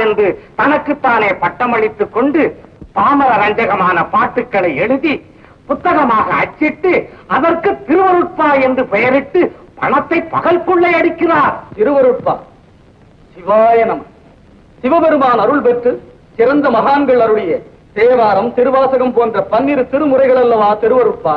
என்று தனக்குத்தானே பட்டமளித்துக் கொண்டு பாமர ரஞ்சகமான பாட்டுக்களை எழுதி புத்தகமாக அச்சிட்டு அதற்கு திருவருட்பா என்று பெயரிட்டு பணத்தை பகல் கொள்ளை அடிக்கிறார். திருவருட்பா சிவாய நம. சிவபெருமான் அருள் பெற்று சிறந்த மகான்கள் அருளிய தேவாரம், திருவாசகம் போன்ற 12 திருமுறைகள் அல்லவா திருவருட்பா.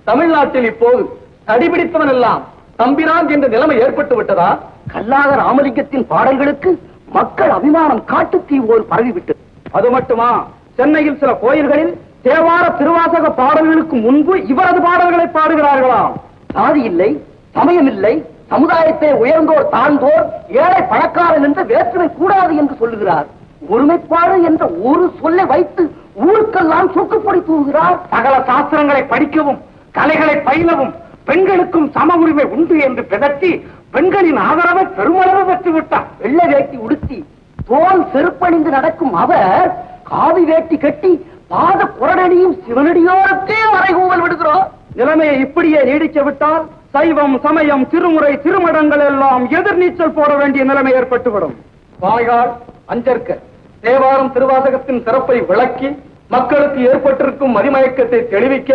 தமிழ்நாட்டில் இப்போது தடிபிடித்தவன் எல்லாம் தம்பிரான் என்ற நிலைமை ஏற்பட்டு விட்டதா? கல்லாத ராமலிங்கத்தின் பாடல்களுக்கு மக்கள் அபிமானம் காட்டு தீ போல் பரவிவிட்டது. அது மட்டுமா, சென்னையில் சில கோயில்களில் தேவார திருவாசக பாடல்களுக்கு முன்பு இவரது பாடல்களை பாடுகிறார்களாம். சாதி இல்லை, சமயம் இல்லை, சமுதாயத்தை உயர்ந்தோர் தாழ்ந்தோர், ஏழை பணக்காரன் என்ற வேற்றுமை கூடாது என்று சொல்லுகிறார். ஒருமைப்பாடு என்ற ஒரு சொல்லை வைத்து ஊருக்கெல்லாம் சொக்குப்பொடி தூவுகிறார். சகல சாஸ்திரங்களை படிக்கவும் கலைகளை பயிலவும் பெண்களுக்கும் சம உரிமை உண்டு என்று பிதற்றி பெண்களின் ஆதரவை பெருமளவு பெற்றுவிட்டார். வெள்ளை வேட்டி உடுத்தி தோல் செருப்பணிந்து நடக்கும் அவர் காவி வேட்டி கட்டி பாத குரடடியும் சிவனடியோருக்கே மறைகூவல் விடுகிறோம். நிலைமையை இப்படியே நீடிக்க விட்டால் சைவம், சமயம், திருமுறை, திருமடங்கள் எல்லாம் எதிர்நீச்சல் போட வேண்டிய நிலைமை ஏற்பட்டுவிடும். வாய்கால் அஞ்சற்க தேவாரம் திருவாசகத்தின் சிறப்பை விளக்கி மக்களுக்கு ஏற்பட்டிருக்கும் மதிமயக்கத்தை தெளிவிக்க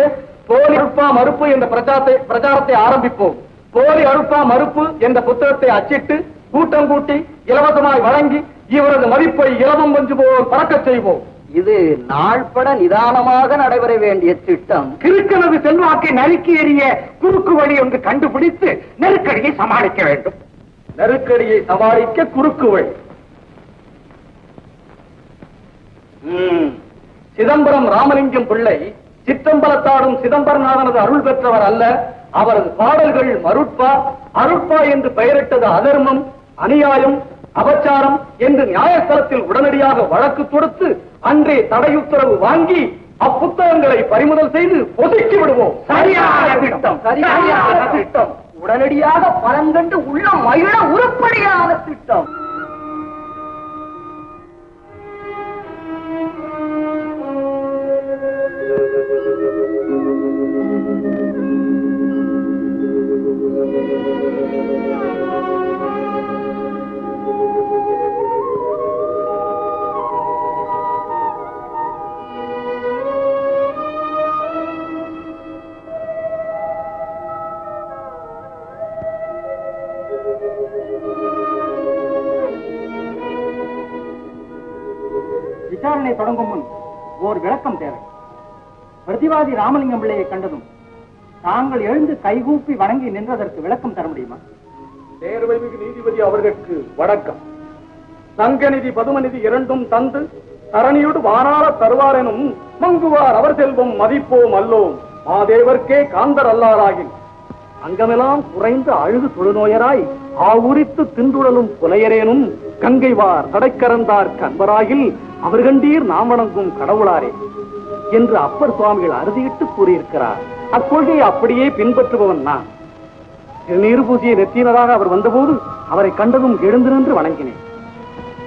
போலி அருட்பா மறுப்பு என்ற பிரச்சாரத்தை ஆரம்பிப்போம். போலி அருட்பா மறுப்பு என்ற புத்தகத்தை அச்சிட்டு கூட்டம் கூட்டி இலவசமாய் வழங்கி இவரது மதிப்பை இலவம் பஞ்சு போல் பறக்கச் செய்வோம். இது நாள்பட நிதானமாக நடைபெற வேண்டிய திட்டம். கிறுக்கனது செல்வாக்கை நறுக்கி எறிய குறுக்கு வழி ஒன்று கண்டுபிடித்து நெருக்கடியை சமாளிக்க வேண்டும். நெருக்கடியை சமாளிக்க குறுக்கு வழி. சிதம்பரம் ராமலிங்கம் பிள்ளை சிற்றம்பலத்தாடும் சிதம்பரநாதனது அருள் பெற்றவர் அல்ல. அவரது பாடல்கள் மருட்பா, அருட்பா என்று பெயரிட்டது அதர்மம், அநியாயம், அபச்சாரம் என்று நியாயஸ்தலத்தில் உடனடியாக வழக்கு தொடுத்து அன்றே தடையுத்தரவு வாங்கி அப்புத்தகங்களை பறிமுதல் செய்து ஒதுக்கி விடுவோம். சரியான திட்டம், சரியான திட்டம். உடனடியாக பலன் கண்டு உள்ள மகிழ உருப்படியான திட்டம். விசாரணை தொடங்கும் முன் ஓர் விளக்கம் தேவை. பிரதிவாதி ராமலிங்கம் பிள்ளையை கண்டதும் தாங்கள் எழுந்து கைகூப்பி வணங்கி நின்றதற்கு விளக்கம் தர முடியுமா? நேர்மைமிகு நீதிபதி அவர்களுக்கு வணக்கம். சங்கநிதி பதுமநிதி இரண்டும் தந்து தரணியோடு வாராள தருவார் எனும் மங்குவார் அவர் செல்வம் மதிப்போம் அல்லோம் மாதேவர்க்கே காந்தர் அல்லாராகில் அங்கமெல்லாம் குறைந்து அழுது தொழுநோயராய் ஆவுரித்து தின்றுடலும் புலையரேனும் கங்கைவார் தடைக்கரந்தார் கண்பராகில் அவர்கண்டீர் நாம் வணங்கும் கடவுளாரே என்று அப்பர் சுவாமிகள் அறுதியிட்டு கூறியிருக்கிறார். அக்கொள்கையை அப்படியே பின்பற்றுபவன் நான். திருநீறு பூசிய நெத்தியினராக அவர் வந்தபோது அவரை கண்டதும் எழுந்து நின்று வணங்கினேன்.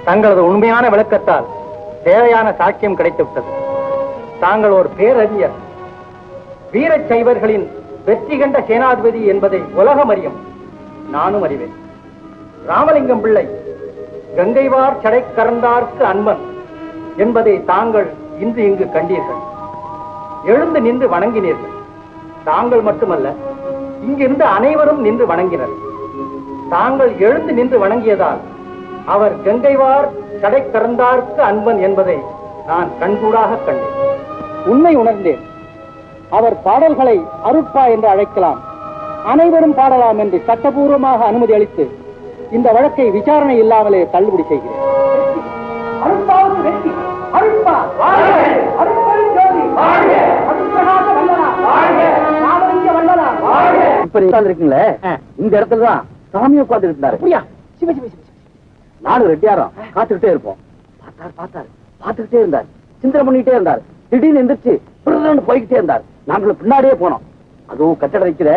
தங்களது உண்மையான விளக்கத்தால் தேவையான சாட்சியம் கிடைத்துவிட்டது. தாங்கள் ஒரு பேரறிஞர், வீரச் சைவர்களின் வெற்றி கண்ட சேனாதிபதி என்பதை உலகம் அறியும், நானும் அறிவேன். ராமலிங்கம் பிள்ளை கங்கைவார் சடை கறந்தார்க்கு அன்பன் என்பதை தாங்கள் இன்று இங்கு கண்டீர்கள். எழுந்து நின்று வணங்கினீர்கள். தாங்கள் மட்டுமல்ல, இங்கிருந்து அனைவரும் நின்று வணங்கினர். தாங்கள் எழுந்து நின்று வணங்கியதால் அவர் கங்கைவார் சடை கறந்தார்க்கு அன்பன் என்பதை நான் கண்கூடாக கண்டேன். உண்மை உணர்ந்தேன். அவர் பாடல்களை அருட்பா என்று அழைக்கலாம், அனைவரும் பாடலாம் என்று சட்டபூர்வமாக அனுமதி அளித்து இந்த வழக்கை விசாரணை இல்லாமலே தள்ளுபடி செய்கிறேன். இருக்கீங்களே, இந்த இடத்துலதான் சாமி உட்கார்ந்து இருந்தாரு. நானும் ரெட்டியாரம் காத்துக்கிட்டே இருப்போம். பார்த்துக்கிட்டே இருந்தார், சிந்தனை பண்ணிக்கிட்டே இருந்தார். திடீர்னு எந்திரிச்சு போய்கிட்டே இருந்தார். நாங்களும் பின்னாடியே போனோம். அதுவும் கட்டடம் வைக்கிற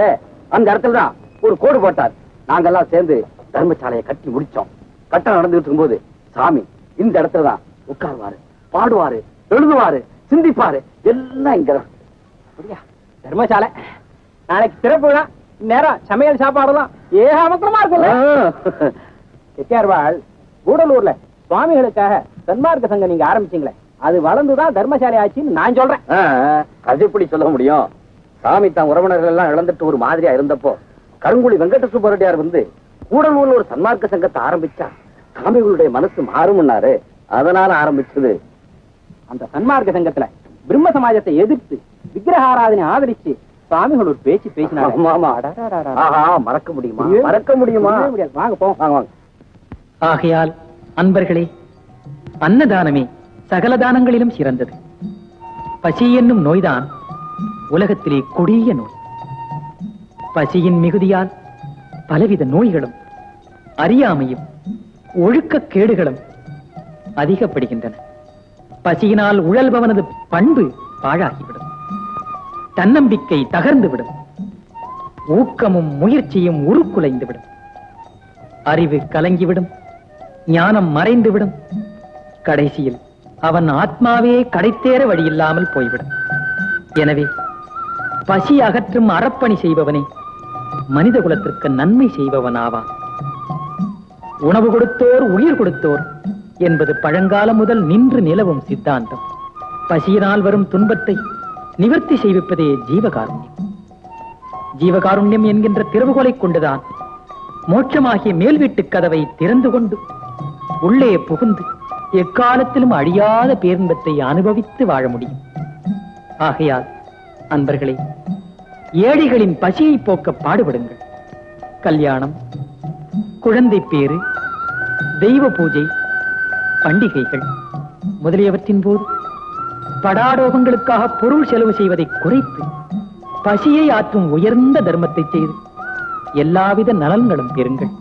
அந்த இடத்துலதான் ஒரு கோடு போட்டார். நாங்கெல்லாம் சேர்ந்து தர்மசாலையை கட்டி முடிச்சோம். கட்டடம் நடந்துகிட்டு இருக்கும்போது சாமி இந்த இடத்துலதான் உட்காருவாரு, பாடுவாரு, எழுதுவாரு, சிந்திப்பாரு. எல்லாம் இங்க தர்மசாலை நாளைக்கு திறப்பு விழா, நேரம் சமையல் சாப்பாடுலாம் ஏகாமக்கமா இருக்குல்ல. செட்டியார்வாள் கூடலூர்ல சுவாமிகளுக்காக சன்மார்க்க சங்கம் நீங்க ஆரம்பிச்சீங்களே, அது வளர்ந்துதான் தர்மசாலை ஆச்சுன்னு நான் சொல்றேன். அது எப்படி சொல்ல முடியும்? சாமி தான் உறவினர்கள் எல்லாம் இழந்துட்டு ஒரு மாதிரியா இருந்தப்போ கருங்குழி வெங்கட சுப்பரெட்டியார் வந்து கூடலூர்ல ஒரு சன்மார்க்க சங்கத்தை ஆரம்பிச்சா சாமிகளுடைய மனசு மாறும்னாரு. அதனால ஆரம்பிச்சது. அந்த சன்மார்க்க சங்கத்துல பிரம்ம சமாஜத்தை எதிர்த்து விக்கிரகாராதனை ஆதரிச்சு சுவாமிகள் ஒரு பேச்சு பேசினார். மறக்க முடியுமா? மறக்க முடியுமா? வாங்க போ, வாங்க வாங்க. ஆகையால் அன்பர்களே, அன்னதானமே சகல தானங்களிலும் சிறந்தது. பசி என்னும் நோய்தான் உலகத்திலே கொடிய நோய். பசியின் மிகுதியால் பலவித நோய்களும் அறியாமையும் ஒழுக்கக் கேடுகளும் அதிகப்படுகின்றன. பசியினால் உழல்பவனது பண்பு பாழாகிவிடும், தன்னம்பிக்கை தகர்ந்துவிடும், ஊக்கமும் முயற்சியும் உருக்குலைந்துவிடும், அறிவு கலங்கிவிடும், ஞானம் மறைந்துவிடும், கடைசியில் அவன் ஆத்மாவே கடைத்தேற வழியில்லாமல் போய்விடும். எனவே பசி அகற்றும் அறப்பணி செய்பவனே மனித குலத்திற்கு நன்மை செய்பவனாவான். உணவு கொடுத்தோர் உயிர் கொடுத்தோர் என்பது பழங்காலம் முதல் நின்று நிலவும் சித்தாந்தம். பசியினால் வரும் துன்பத்தை நிவர்த்தி செய்விப்பதே ஜீவகாருண்யம். ஜீவகாருண்யம் என்கின்ற திறவுகோலை கொண்டுதான் மோட்சமாகிய மேல் வீட்டுக் கதவை திறந்து கொண்டு உள்ளே புகுந்து எக்காலத்திலும் அழியாத பேரின்பத்தை அனுபவித்து வாழ முடியும். ஆகையால் அன்பர்களே, ஏழைகளின் பசியை போக்க பாடுபடுங்கள். கல்யாணம், குழந்தை பேறு, தெய்வ பூஜை, பண்டிகைகள் முதலியவற்றின் போது படாடோகங்களுக்காக பொருள் செலவு செய்வதை குறைத்து பசியை ஆற்றும் உயர்ந்த தர்மத்தை செய்து எல்லாவித நலன்களும் பெறுங்கள்.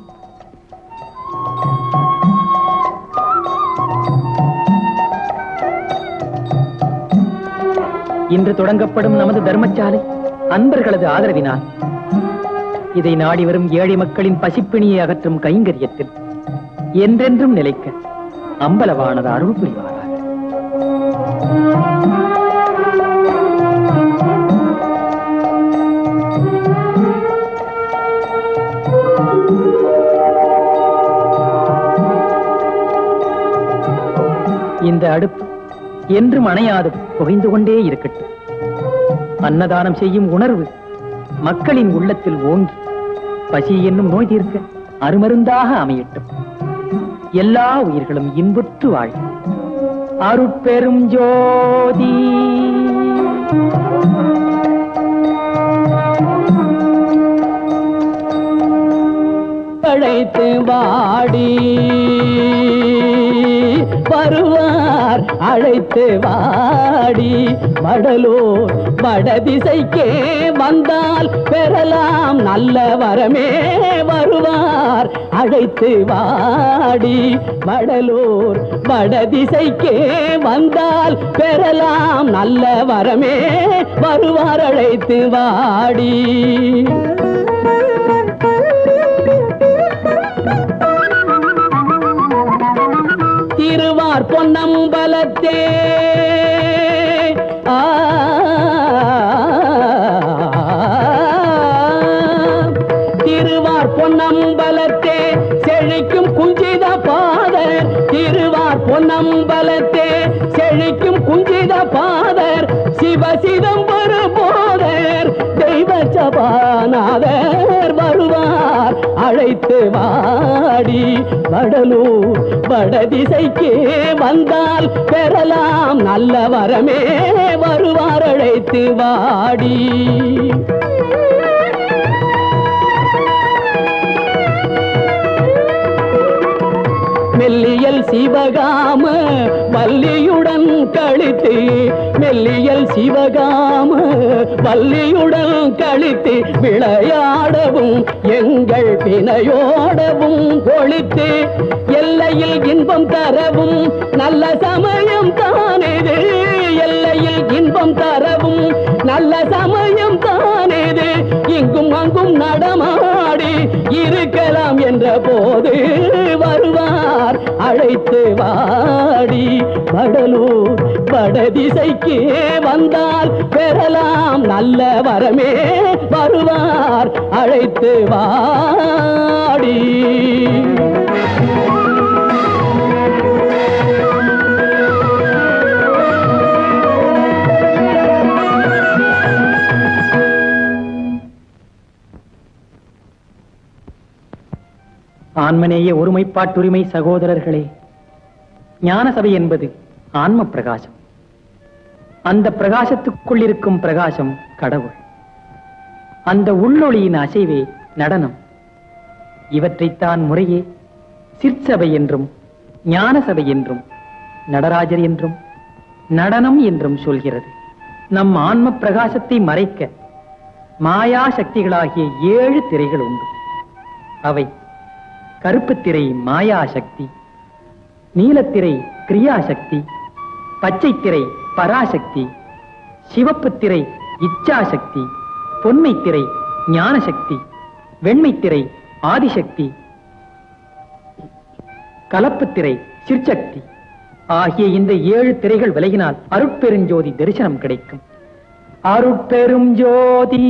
இன்று தொடங்கப்படும் நமது தர்மசாலை அன்பர்களது ஆதரவினால் இதை நாடி வரும் ஏழை மக்களின் பசிப்பிணியை அகற்றும் கைங்கரியத்தில் என்றென்றும் நிலைக்க அம்பலவானது அருள் புரிவாராக. இந்த அடுப்பு என்றும் அணையாது புகைந்து கொண்டே இருக்கட்டும். அன்னதானம் செய்யும் உணர்வு மக்களின் உள்ளத்தில் ஓங்கி பசி என்னும் நோய் தீர்க்க அருமருந்தாக அமையட்டும். எல்லா உயிர்களும் இன்புற்று வாழும். அருட்பெரும் ஜோதி. அழைத்து வாடி வருவார், அழைத்து வாடி மடலூர் வடதிசைக்கே வந்தால் பெறலாம் நல்ல வரமே. வருவார், அழைத்து வாடி மடலூர் வடதிசைக்கே வந்தால் பெறலாம் நல்ல வரமே. வருவார், அழைத்து வாடி. திருவார் பொன்னம்பலத்தே திருவார் பொன்னம்பலத்தே செழிக்கும் குஞ்சித பாதர். திருவார் பொன்னம்பலத்தே செழிக்கும் குஞ்சித பாதர். சிவசிதம்பர போதர் தெய்வ சபாநாதர். வருவார், அழைத்து வாடி வடலூர் வடதிசைக்கே வந்தால் பெறலாம் நல்ல வரமே. வருவார், அழைத்து வாடி. மெல்லியல் சிவகாம வள்ளியுடன் கழித்து, மெல்லியல் சிவகாம வள்ளியுடன் கழித்து விளையாடவும் எங்கள் பிணையோடவும் பொழித்து எல்லையில் இன்பம் தரவும் நல்ல சமயம் தானேது. எல்லையில் இன்பம் தரவும் நல்ல சமயம் தானேது. இங்கும் அங்கும் நடமாடி இருக்கலாம் என்ற போது வருவார், அழைத்து வாடி வடலூர் வடதிசைக்கு வந்தால் பெறலாம் நல்ல வரமே. வருவார், அழைத்து வாடி. ஆன்மநேய ஒருமைப்பாட்டுரிமை சகோதரர்களே, ஞான சபை என்பது ஆன்ம பிரகாசம். அந்த பிரகாசத்துக்குள் இருக்கும் பிரகாசம் கடவுள். அந்த உள்ளொளியின் அசைவே நடனம். இவற்றைத்தான் முறையே சிற்சபை என்றும் ஞான சபை என்றும் நடராஜர் என்றும் நடனம் என்றும் சொல்கிறது. நம் ஆன்ம பிரகாசத்தை மறைக்க மாயா சக்திகளாகிய 7 திரைகள் உண்டு. அவை கருப்பு திரை மாயா சக்தி, நீலத்திரை கிரியா சக்தி, பச்சை திரை பராசக்தி, சிவப்பு திரை இச்சா சக்தி, பொன்மை திரை ஞான சக்தி, வெண்மை திரை ஆதிசக்தி, கலப்பு திரை சிற்சக்தி ஆகிய இந்த 7 திரைகள் விலகினால் அருட்பெருஞ்சோதி தரிசனம் கிடைக்கும். அருட்பெரும் ஜோதி.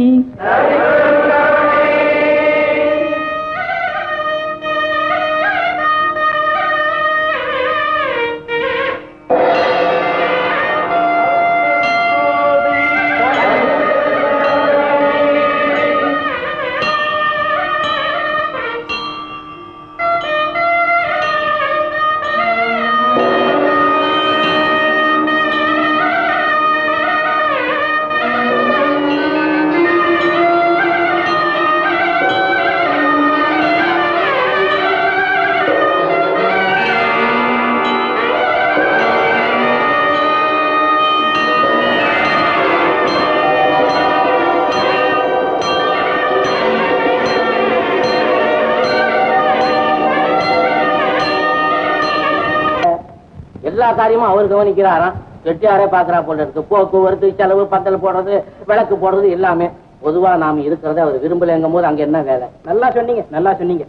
எல்லா காரியமும் அவர் கவனிக்கிறாராம். வெட்டியாரே பாக்குறா போல இருக்கு. போக்குவரத்து செலவு, பந்தல் போடுறது, விளக்கு போடுறது எல்லாமே. பொதுவா நாம இருக்கிறத அவர் விரும்பலங்கும் போது அங்க என்ன வேலை? நல்லா சொன்னீங்க, நல்லா சொன்னீங்க.